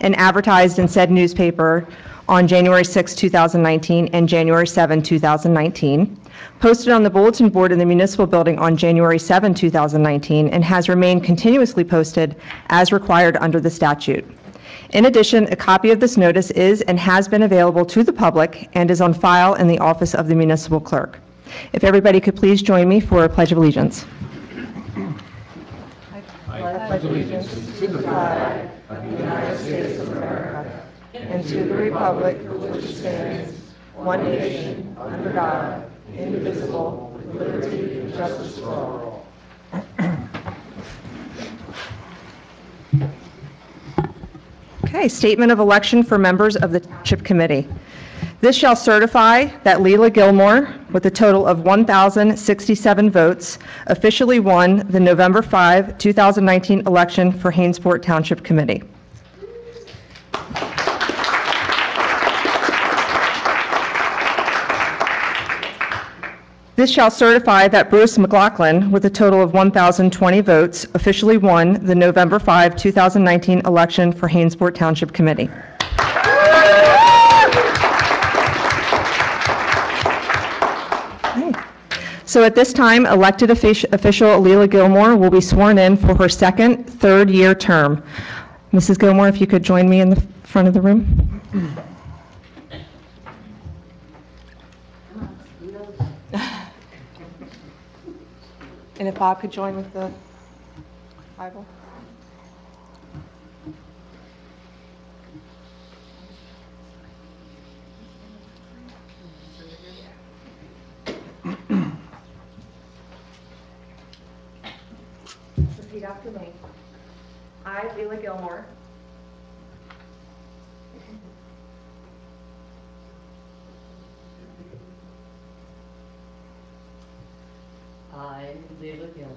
and advertised in said newspaper on January 6, 2019 and January 7, 2019, posted on the bulletin board in the municipal building on January 7, 2019, and has remained continuously posted as required under the statute. In addition, a copy of this notice is and has been available to the public and is on file in the office of the municipal clerk. If everybody could please join me for a pledge of allegiance. I pledge allegiance to the flag of the United States of America and to the republic for which it stands, one nation, under God, indivisible, with liberty and justice for all. Okay, statement of election for members of the Township Committee. This shall certify that Leila Gilmore, with a total of 1,067 votes, officially won the November 5, 2019 election for Hainesport Township Committee. This shall certify that Bruce McLaughlin, with a total of 1,020 votes, officially won the November 5, 2019 election for Hainesport Township Committee. So at this time, elected official Leila Gilmore will be sworn in for her second third-year term. Mrs. Gilmore, if you could join me in the front of the room. And if Bob could join with the Bible. Repeat after me. I, Leila Gilmore, I, Leila Gilmore,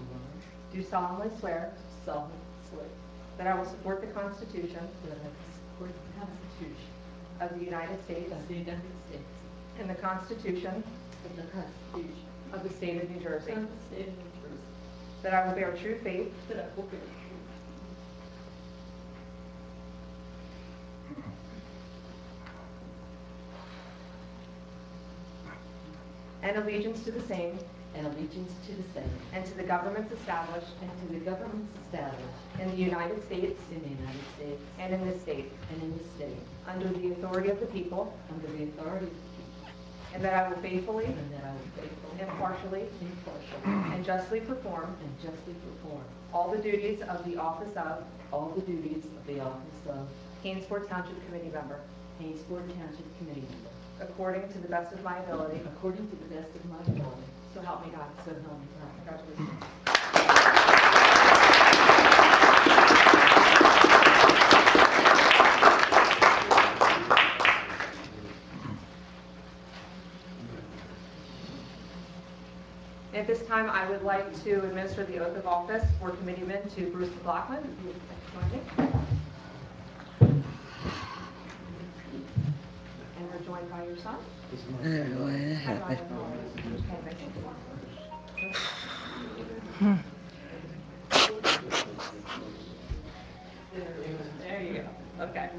do solemnly swear solemnly swear that I will support the Constitution that I will support the Constitution of the United States of the United States and the Constitution and the Constitution of the State of New Jersey, of the State of New Jersey, that I will bear true faith that I will bear true and allegiance to the same and allegiance to the same and to the governments established and to the governments established in the United States in the United States and in this state, and in this state, under the authority of the people, under the authority of the people, and that I will faithfully, and that I will faithfully, impartially, impartially, and justly perform and justly perform all the duties of the office of all the duties of the office of Hainesport Township Committee member, Hainesport Township Committee member, according to the best of my ability. according to the best of my ability, So help me God. so help me God. Congratulations. At this time, I would like to administer the oath of office for committeeman to Bruce McLaughlin. If you would like to join me. And we're joined by your son. There you go. Okay.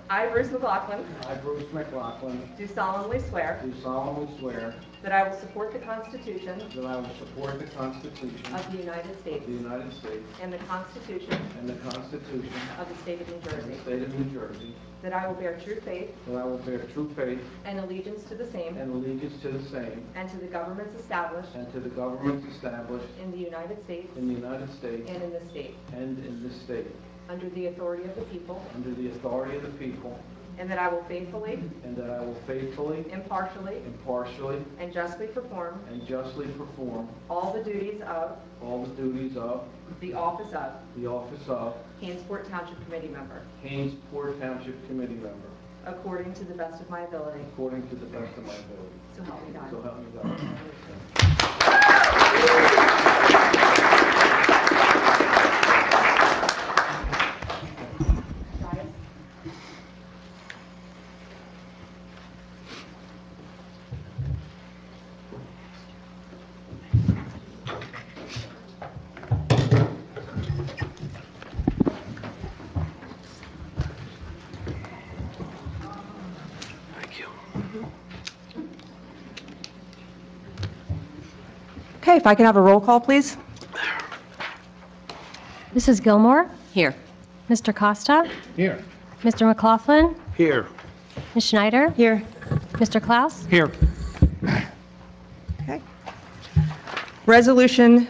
I, Bruce McLaughlin, I, Bruce McLaughlin, do solemnly swear do solemnly swear that I will support the Constitution that I will support the Constitution of the United States of the United States and the Constitution and the Constitution of the State of New of the Jersey, State of New Jersey, that I will bear true faith that I will bear true faith and allegiance to the same and allegiance to the same and to the governments established and to the governments established in the United States in the United States and in this state, and in this state, under the authority of the people, under the authority of the people, and that I will faithfully, and that I will faithfully, impartially, impartially, and justly perform and justly perform all the duties of all the duties of the office of the office of Hainesport Township Committee member, Hainesport Township Committee member, according to the best of my ability. according to the best of my ability. So help me God. So help me God. Guys. Okay, if I can have a roll call, please. Mrs. Gilmore? Here. Mr. Costa? Here. Mr. McLaughlin? Here. Ms. Schneider? Here. Mr. Klaus? Here. Okay. Resolution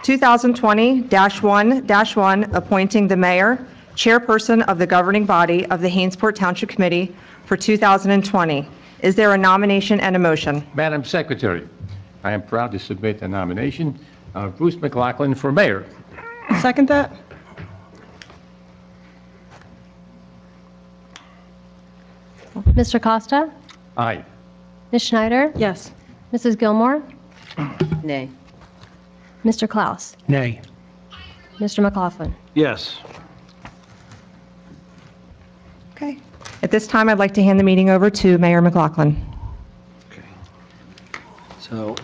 2020-1-1, appointing the mayor, chairperson of the governing body of the Hainesport Township Committee for 2020. Is there a nomination and a motion? Madam Secretary, I am proud to submit a nomination of Bruce McLaughlin for mayor. Second that? Mr. Costa? Aye. Ms. Schneider? Yes. Mrs. Gilmore? Nay. Mr. Klaus? Nay. Mr. McLaughlin? Yes. Okay. At this time, I'd like to hand the meeting over to Mayor McLaughlin. Okay. So,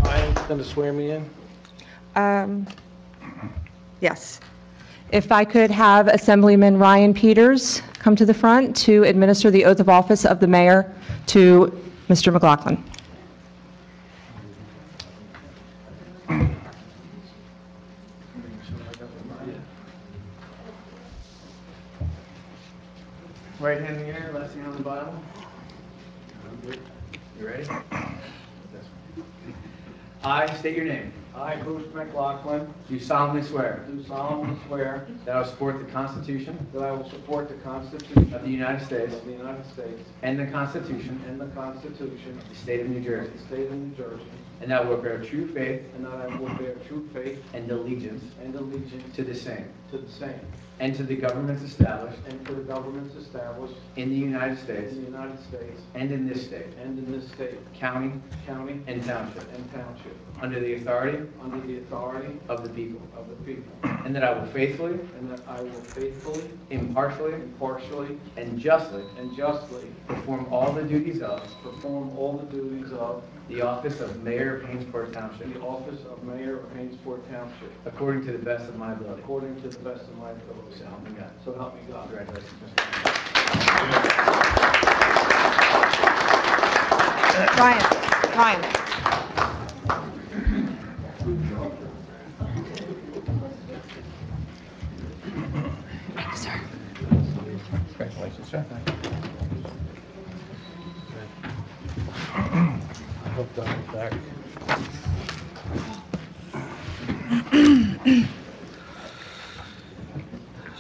Ryan's going to swear me in? Yes. If I could have Assemblyman Ryan Peters come to the front to administer the oath of office of the mayor to Mr. McLaughlin. Right hand in the air, left hand on the Bible. You ready? I state your name. I, Bruce McLaughlin, Do solemnly swear do solemnly swear that I will support the Constitution that I will support the Constitution of the United States of the United States and the Constitution and the Constitution of the State of New of Jersey, the State of New Jersey, and that I will bear true faith and that I will bear true faith and allegiance and allegiance to the same, to the same, and to the governments established and to the governments established in the United States in the United States and in this state, and in this state, county, county, and township, and township, under the authority under the authority of the people, of the people, and that I will faithfully, and that I will faithfully, impartially, impartially, and justly and justly perform all the duties of perform all the duties of the office of Mayor of Hainesport Township, the office of Mayor of Hainesport Township, according to the best of my ability. according to the best of my ability. So help me God. So help me God. Congratulations. Ryan. Congratulations, sir. I hope Don's back.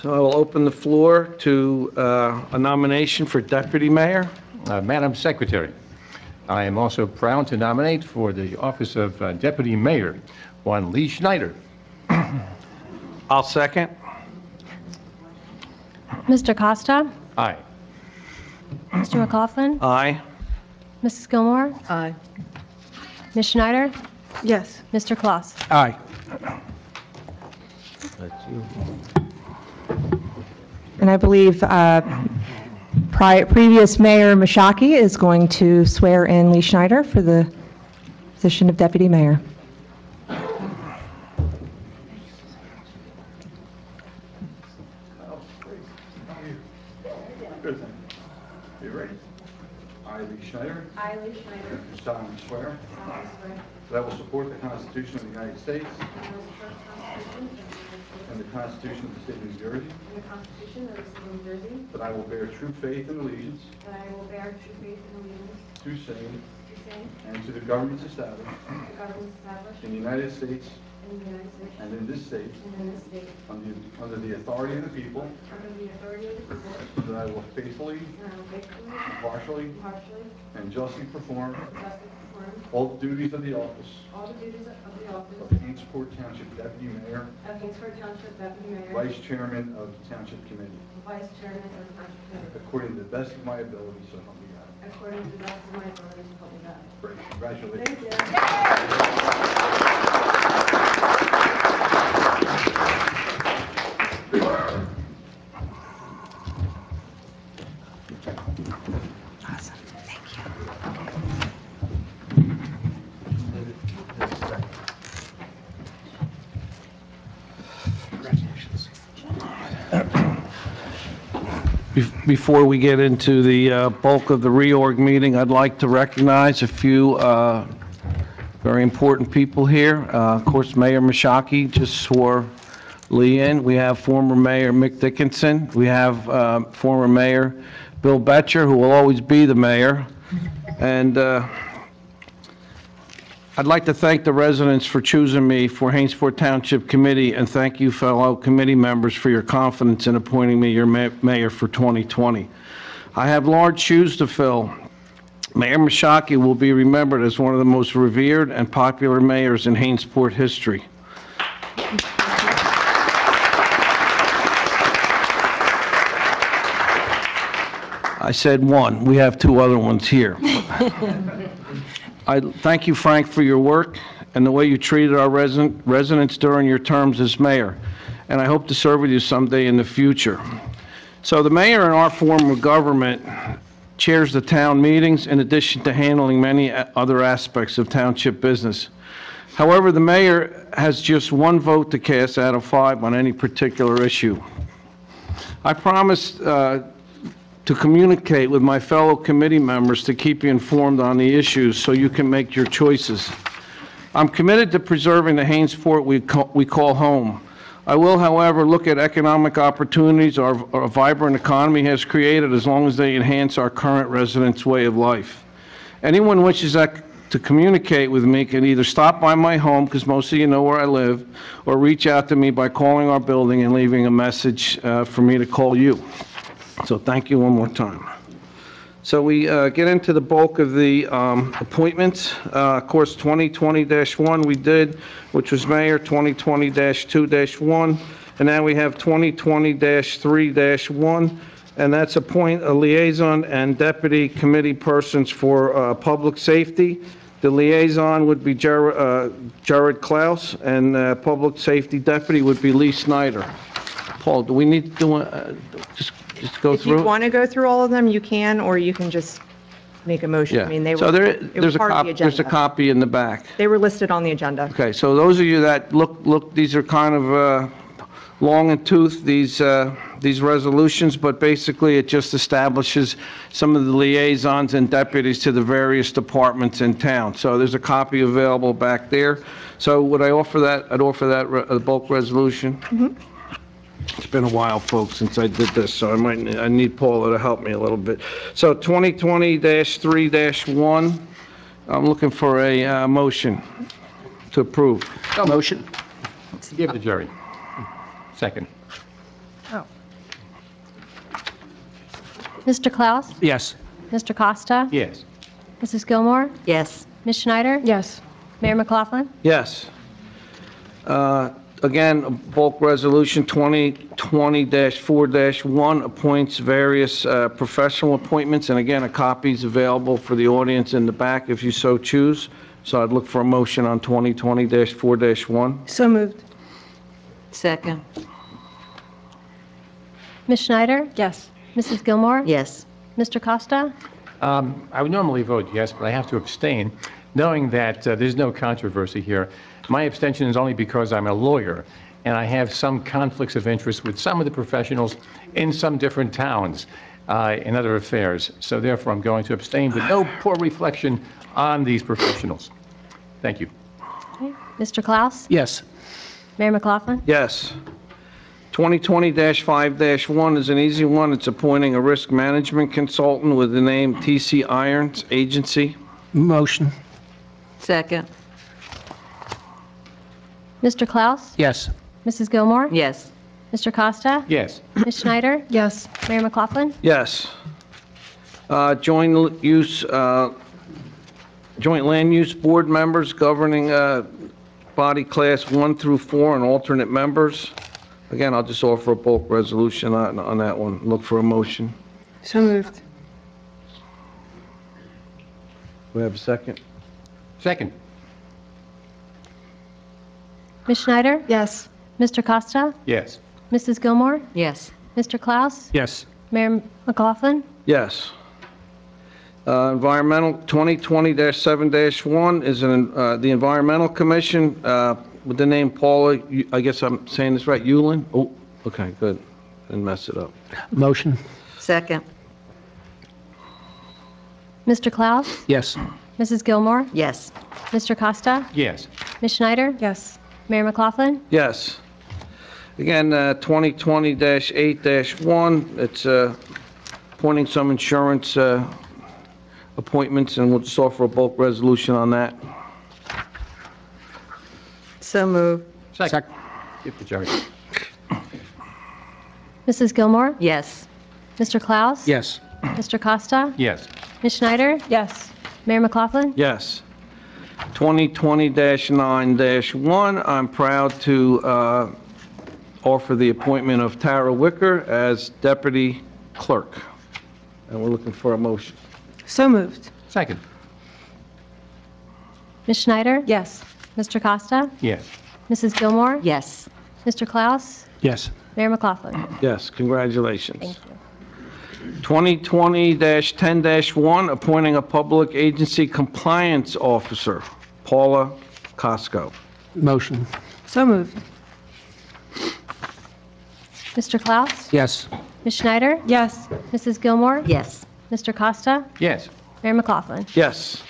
So I will open the floor to a nomination for deputy mayor. Madam Secretary, I am also proud to nominate for the office of deputy mayor, one Lee Schneider. I'll second. Mr. Costa? Aye. Mr. McLaughlin? Aye. Mrs. Gilmore? Aye. Ms. Schneider? Yes. Mr. Klaus? Aye. And I believe previous Mayor Mashaki is going to swear in Lee Schneider for the position of deputy mayor. Good thing. You ready? I, Lee Schneider, I, Lee Schneider, do solemnly swear solemnly swear that I will support the Constitution of the United States that I will support the Constitution of the United States and the Constitution of the State of New Jersey, and the Constitution of the State of New Jersey, that I will bear true faith and allegiance that I will bear true faith and allegiance to same to same, and to the governments established the governments established in the United States in the United States and in this state and in this state, under the authority of the people, under the authority of the people, that I will faithfully, and I will faithfully, impartially, impartially, and justly perform and justly perform all the duties of the office all the duties of the office of Hainesport Township Deputy Mayor, of Hainesport Township Deputy Mayor, Vice Chairman of the Township Committee, Vice Chairman of the Township Committee, according to the best of my ability, so help me God. according to the best of my ability, so help me God. Great, congratulations. Thank you. Awesome. Thank you. Congratulations. Before we get into the bulk of the reorg meeting, I'd like to recognize a few very important people here. Of course, Mayor Mashaki just swore Lee in. We have former Mayor Mick Dickinson. We have former Mayor Bill Betcher, who will always be the mayor. And I'd like to thank the residents for choosing me for Hainesport Township Committee, and thank you, fellow committee members, for your confidence in appointing me your mayor for 2020. I have large shoes to fill. Mayor Mashaki will be remembered as one of the most revered and popular mayors in Hainesport history. I said one. We have two other ones here. I thank you, Frank, for your work and the way you treated our residents during your terms as mayor, and I hope to serve with you someday in the future. So the mayor in our form of government chairs the town meetings in addition to handling many other aspects of township business. However, the mayor has just one vote to cast out of 5 on any particular issue. I promised to communicate with my fellow committee members to keep you informed on the issues so you can make your choices. I'm committed to preserving the Hainesport we call home. I will, however, look at economic opportunities our vibrant economy has created as long as they enhance our current residents' way of life. Anyone wishes to communicate with me can either stop by my home, because most of you know where I live, or reach out to me by calling our building and leaving a message for me to call you. So thank you one more time. So we get into the bulk of the appointments. Of course, 2020-1 we did, which was mayor, 2020-2-1, and now we have 2020-3-1, and that's appoint a liaison and deputy committee persons for public safety. The liaison would be Jared Klaus, and public safety deputy would be Lee Snyder. Paul, do we need to just go If through you it? want to go through all of them, you can, or you can just make a motion. I mean, they were, So it was there's a part of the there's a agenda. copy in the back. They were listed on the agenda. Okay, so those of you that look, these are kind of long in tooth, these resolutions, but basically it just establishes some of the liaisons and deputies to the various departments in town. So there's a copy available back there. So would I offer that? I'd offer that bulk resolution. It's been a while, folks, since I did this, so I need Paula to help me a little bit. So 2020-3-1, I'm looking for a motion to approve. Motion. Give it to Jerry. Second. Mr. Klaus? Yes. Mr. Costa? Yes. Mrs. Gilmore? Yes. Ms. Schneider? Yes. Mayor McLaughlin? Yes. Again, a bulk resolution 2020-4-1 appoints various professional appointments, and again, a copy is available for the audience in the back if you so choose. So I'd look for a motion on 2020-4-1. So moved. Second. Ms. Schneider? Yes. Mrs. Gilmore? Yes. Mr. Costa? I would normally vote yes, but I have to abstain, knowing that there's no controversy here. My abstention is only because I'm a lawyer, and I have some conflicts of interest with some of the professionals in some different towns in other affairs. So therefore, I'm going to abstain with no poor reflection on these professionals. Thank you. Okay. Mr. Klaus? Yes. Mayor McLaughlin? Yes. 2020-5-1 is an easy one. It's appointing a risk management consultant with the name TC Irons Agency. Motion. Second. Mr. Klaus? Yes. Mrs. Gilmore? Yes. Mr. Costa? Yes. Ms. Schneider? Yes. Mayor McLaughlin? Yes. Joint land use board members governing body class 1 through 4 and alternate members. Again, I'll just offer a bulk resolution on that one. Look for a motion. So moved. We have a second? Second. Ms. Schneider? Yes. Mr. Costa? Yes. Mrs. Gilmore? Yes. Mr. Klaus? Yes. Mayor McLaughlin? Yes. Environmental 2020-7-1 is the Environmental Commission with the name Paula, I guess I'm saying this right, Yulin? Oh, okay, good. Didn't mess it up. Motion. Second. Mr. Klaus? Yes. Mrs. Gilmore? Yes. Mr. Costa? Yes. Ms. Schneider? Yes. Mayor McLaughlin? Yes. Again, 2020-8-1, it's appointing some insurance appointments, and we'll just offer a bulk resolution on that. So moved. Second. Give it to Jerry. Mrs. Gilmore? Yes. Mr. Klaus? Yes. Mr. Costa? Yes. Ms. Schneider? Yes. Mayor McLaughlin? Yes. 2020-9-1, I'm proud to offer the appointment of Tara Wicker as deputy clerk, and we're looking for a motion. So moved. Second. Ms. Schneider? Yes. Mr. Costa? Yes. Mrs. Gilmore? Yes. Mr. Klaus? Yes. Mayor McLaughlin? Yes, congratulations. Thank you. 2020-10-1, appointing a public agency compliance officer, Paula Costco. Motion. So moved. Mr. Klaus? Yes. Ms. Schneider? Yes. Mrs. Gilmore? Yes. Mr. Costa? Yes. Mayor McLaughlin? Yes.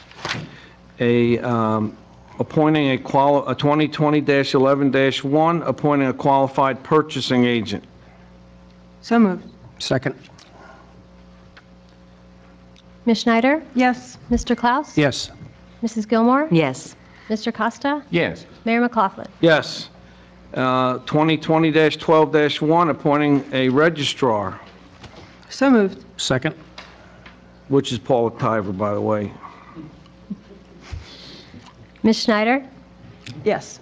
Appointing a 2020-11-1, appointing a qualified purchasing agent. So moved. Second. Ms. Schneider? Yes. Mr. Klaus? Yes. Mrs. Gilmore? Yes. Mr. Costa? Yes. Mayor McLaughlin? Yes. 2020-12-1, appointing a registrar, So moved. Second. which is Paula Tiver, by the way. Ms. Schneider? Yes.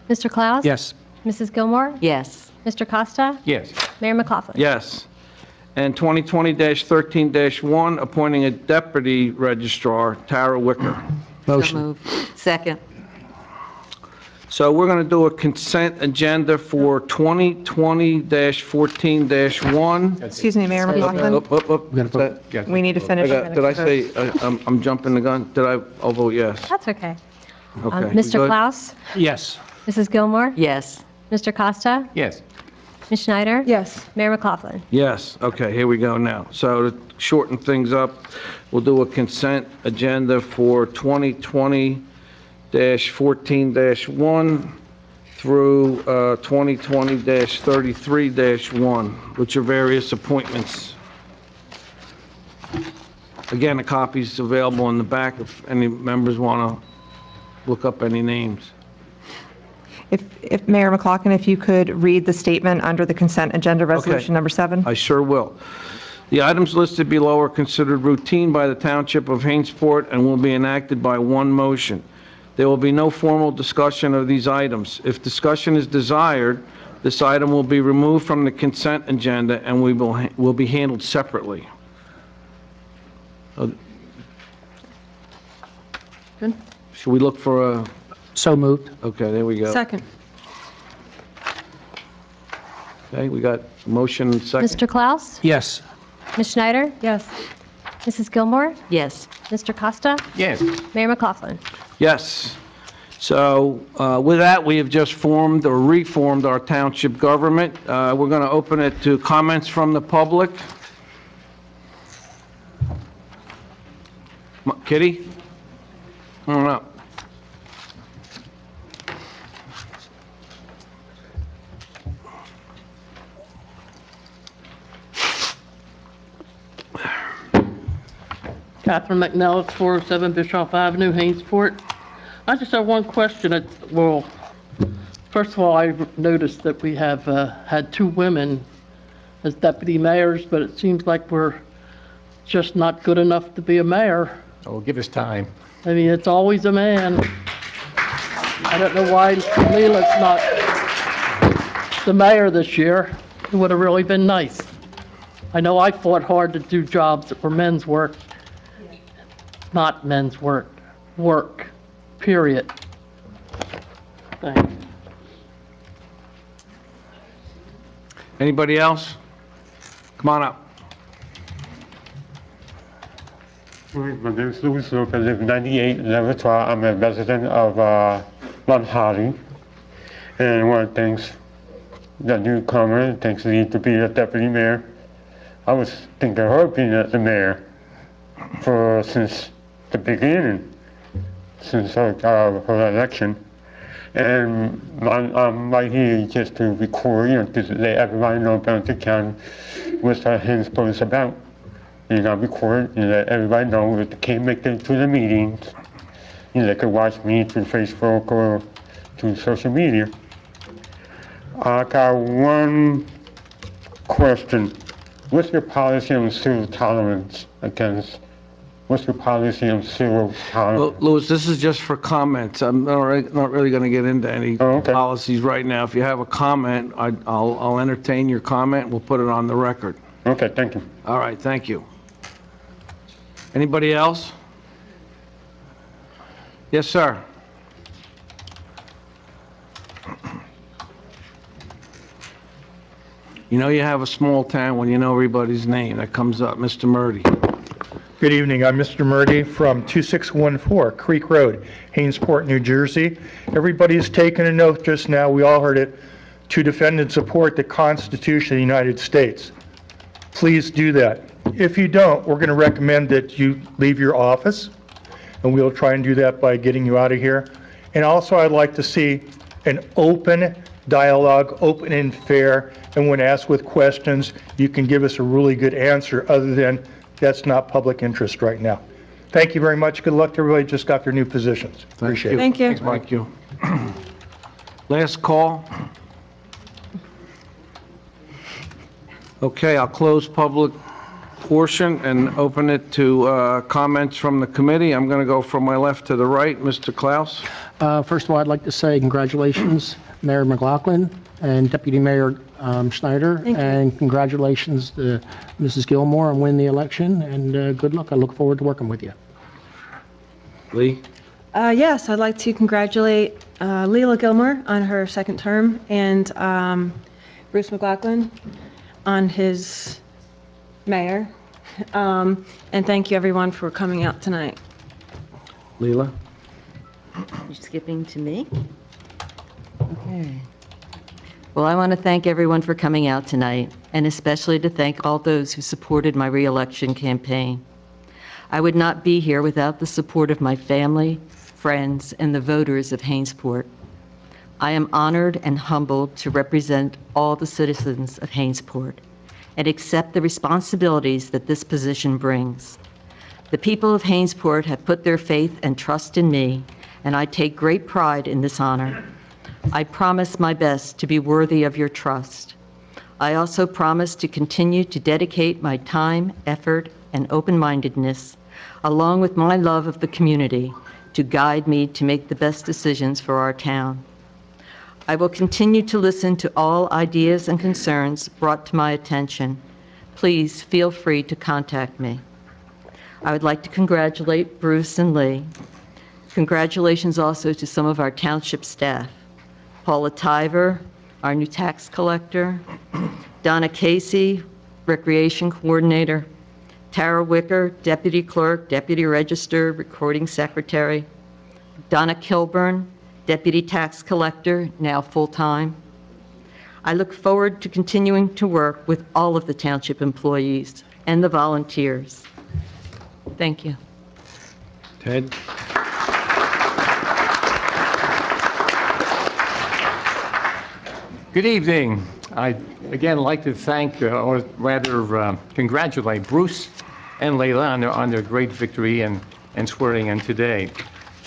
Mr. Klaus? Yes. Mrs. Gilmore? Yes. Mr. Costa? Yes. Mayor McLaughlin? Yes. And 2020-13-1, appointing a deputy registrar, Tara Wicker. So Motion. moved. Second. So we're going to do a consent agenda for 2020-14-1. Excuse me, Mayor Up, McLaughlin. up, up, up. We're gonna vote. Yes. We need to finish. Did I say, I'm jumping the gun? I'll vote yes. That's okay. Okay. Mr. Good? Klaus? Yes. Mrs. Gilmore? Yes. Mr. Costa? Yes. Ms. Schneider? Yes. Mayor McLaughlin? Yes, okay, here we go now. So to shorten things up, we'll do a consent agenda for 2020-14-1 through 2020-33-1, which are various appointments. Again, a copy's available in the back if any members want to look up any names. If Mayor McLaughlin, if you could read the statement under the consent agenda resolution number 7. I sure will. The items listed below are considered routine by the Township of Hainesport and will be enacted by one motion. There will be no formal discussion of these items. If discussion is desired, this item will be removed from the consent agenda and will be handled separately. Good. Should we look for a, So moved. okay, there we go. Second. Okay, we got motion and second. Mr. Klaus? Yes. Ms. Schneider? Yes. Mrs. Gilmore? Yes. Mr. Costa? Yes. Mayor McLaughlin? Yes. So with that, we have just formed or reformed our township government. We're going to open it to comments from the public. Kitty? Come on up. Catherine McNellis, 407 Bischoff Avenue, Hainesport. I just have one question. Well, first of all, I noticed that we have had 2 women as deputy mayors, but it seems like we're just not good enough to be a mayor. Oh, give us time. I mean, it's always a man. I don't know why Leland's not the mayor this year. It would have really been nice. I know I fought hard to do jobs that were men's work, not men's work, period. Thanks. Anybody else? Come on up. My name is Louis Luke. I live 98 Levatoire. I'm a resident of Mount Holly. And I want to thank the newcomer. Thanks Lee to be the deputy mayor. I was thinking of her being as the mayor since the beginning, since her election. And I'm right here just to record, to let everybody know about the county, what Hainesport is about. And I record and let everybody know if they can't make it to the meetings, they can watch me through Facebook or through social media. I got one question. What's your policy on zero tolerance against? What's your policy on zero Well, tolerance? Louis, this is just for comments. I'm not really going to get into any Okay. policies right now. If you have a comment, I'll entertain your comment. We'll put it on the record. Okay, thank you. All right, thank you. Anybody else? Yes, sir. You know you have a small town when you know everybody's name. That comes up. Mr. Murdy. Good evening. I'm Mr. Murdy from 2614 Creek Road, Hainesport, New Jersey. Everybody's taken an oath just now. We all heard it, to defend and support the Constitution of the United States. Please do that. If you don't, we're going to recommend that you leave your office, and we'll try and do that by getting you out of here. And also, I'd like to see an open dialogue, open and fair, and when asked with questions, you can give us a really good answer other than that's not public interest right now. Thank you very much. Good luck to everybody who just got their new positions. Appreciate it. Thank you. Thank you. Last call. Okay, I'll close public portion and open it to comments from the committee. I'm going to go from my left to the right. Mr. Klaus? First of all, I'd like to say congratulations, Mayor McLaughlin and Deputy Mayor Schneider. Thank you. And congratulations to Mrs. Gilmore on winning the election, and good luck. I look forward to working with you. Lee? Yes, I'd like to congratulate Leila Gilmore on her second term and Bruce McLaughlin on his mayor. And thank you, everyone, for coming out tonight. Leila? You're skipping to me? Okay. Well, I want to thank everyone for coming out tonight, and especially to thank all those who supported my reelection campaign. I would not be here without the support of my family, friends, and the voters of Hainesport. I am honored and humbled to represent all the citizens of Hainesport and accept the responsibilities that this position brings. The people of Hainesport have put their faith and trust in me, and I take great pride in this honor. I promise my best to be worthy of your trust. I also promise to continue to dedicate my time, effort, and open-mindedness, along with my love of the community, to guide me to make the best decisions for our town. I will continue to listen to all ideas and concerns brought to my attention. Please feel free to contact me. I would like to congratulate Bruce and Lee. Congratulations also to some of our township staff. Paula Tiver, our new tax collector, Donna Casey, Recreation Coordinator, Tara Wicker, Deputy Clerk, Deputy Register, Recording Secretary, Donna Kilburn, Deputy Tax Collector, now full-time. I look forward to continuing to work with all of the township employees and the volunteers. Thank you. Ted? Good evening. I'd again like to thank, or rather congratulate Bruce and Leila on their great victory and swearing in today.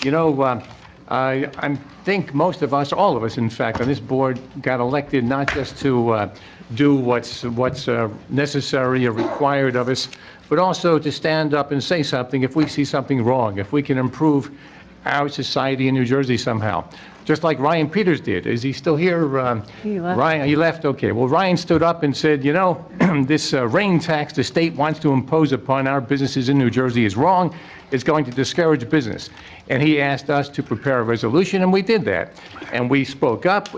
You know, I think most of us, all of us in fact, on this board got elected not just to do what's necessary or required of us, but also to stand up and say something if we see something wrong, if we can improve our society in New Jersey somehow. Just like Ryan Peters did. Is he still here? He left. Ryan, he left, okay. Well, Ryan stood up and said, you know, this rain tax the state wants to impose upon our businesses in New Jersey is wrong. It's going to discourage business. And he asked us to prepare a resolution, and we did that. And we spoke up.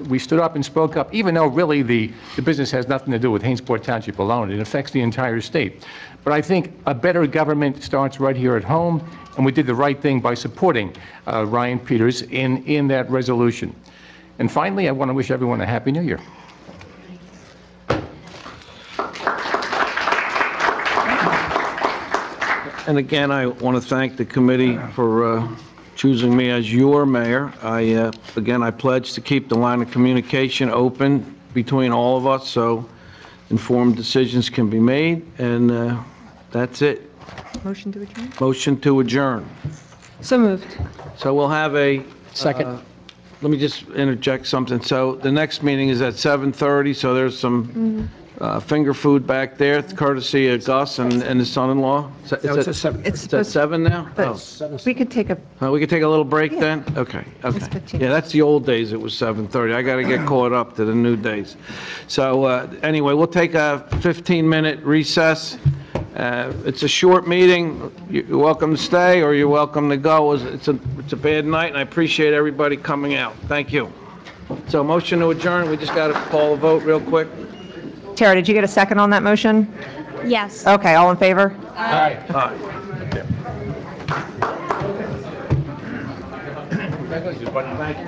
We stood up and spoke up, even though really the business has nothing to do with Hainesport Township alone. It affects the entire state. But I think a better government starts right here at home, and we did the right thing by supporting Ryan Peters in that resolution. And finally, I want to wish everyone a Happy New Year. And again, I want to thank the committee for choosing me as your mayor. Again, I pledge to keep the line of communication open between all of us so informed decisions can be made, and that's it. Motion to adjourn? Motion to adjourn. So moved. So we'll have a... Second. Let me just interject something. So the next meeting is at 7:30, so there's some finger food back there, courtesy of Gus and his son-in-law. No, it's at 7. It's It's at supposed, 7 now? Oh. but we could take a, We could take a little break Yeah. then? Okay, It's okay. 15. Yeah, that's the old days, it was 7:30. I got to get caught up to the new days. So anyway, we'll take a 15-minute recess. It's a short meeting. You're welcome to stay or you're welcome to go. It's a bad night, and I appreciate everybody coming out. Thank you. So motion to adjourn, we just got to call a vote real quick. Tara, did you get a second on that motion? Yes. Okay, all in favor? Aye. Congratulations, buddy. Thank you.